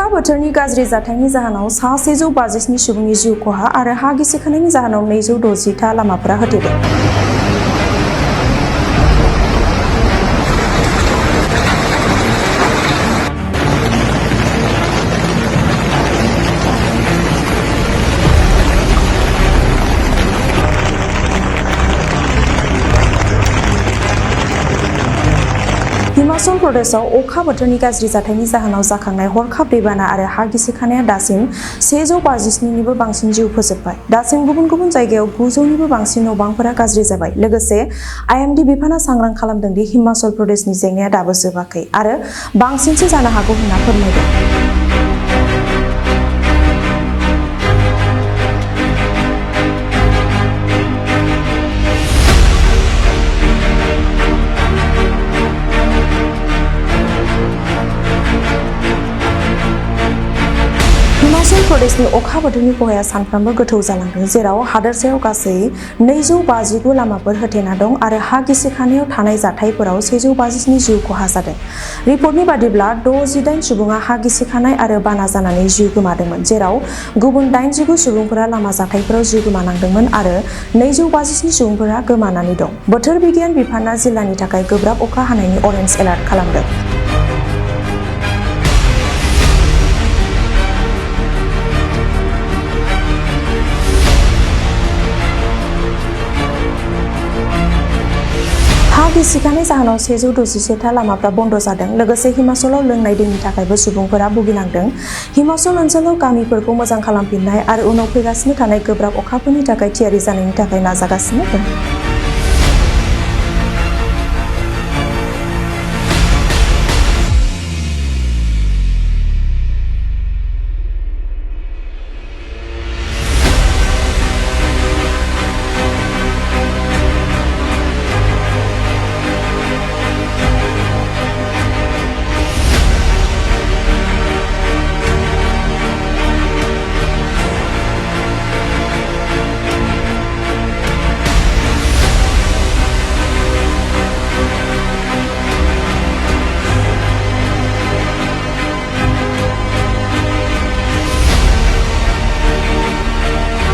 अखा बोथोरनि गाज्रि जाथायनि जाहोनाव सा 150 सुबुंनि जिउ खहा आरो हा गिसिखानायनि जाहोनाव 260 था लामाफोरा होथेदों। हिमाचल प्रदेशआव अखा बोथोरनि गाज्रि जाथायनि जाहोनाव जाखांनाय हरखाब दैबाना आरो हा गिसिखानाया दासिम 150 निबो बांसिन जिउ फोजोबबाय। दासिम गुबुन गुबुन जायगायाव 900 निबो बांसिन न'बांफोरा गाज्रि जाबाय। लोगोसे आईएमडी बिफाना सांग्रां खालामदों दि हिमाचल प्रदेशनि जेंनाया दाबो जोबाखै आरो बांसिनसो जानो हागौ होनना फोरमायदों। हिमाचल प्रदेशनि अखा बोथोरनि खहाया सानफ्रोमबो गोथौ जालांदों, जेराव हादोरसायाव गासै 259 लामाफोर होथेना दं आरो हा गिसिखानायाव थानाय जाथायफोराव 150 नि जिउ खहा जादों। रिपर्टनि बादिब्ला 68 सुबुङा हा गिसिखानाय आरो बाना जानानै जिउ गोमादोंमोन, जेराव गुबुन 89 सुबुंफोरा लामा जाथायफोराव जिउ गोमानांदोंमोन आरो 250 सुबुंफोरा गोमानानै दं। बोथोर बिगियान बिफाना जिल्लानि थाखाय गोब्राब अखा हानायनि अरेन्ज एलार्ट खालामदों। हा गिसिखानाय जाहोनाव 161 था लामाफ्रा बन्द जादों। लोगोसे हिमाचलाव लोंनाय दैनि थाखायबो सुबुंफोरा भुगिनांदों। हिमाचल ओनसोलाव गामिफोरखौ मोजां खालामफिननाय आरो उनाव फैगासिनो थानाय गोब्राब अखाफोरनि थाखाय थियारि जानायनि थाखाय नाजागासिनो दं।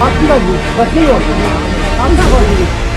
Aslında bu, bakıyor. Amca bakıyor.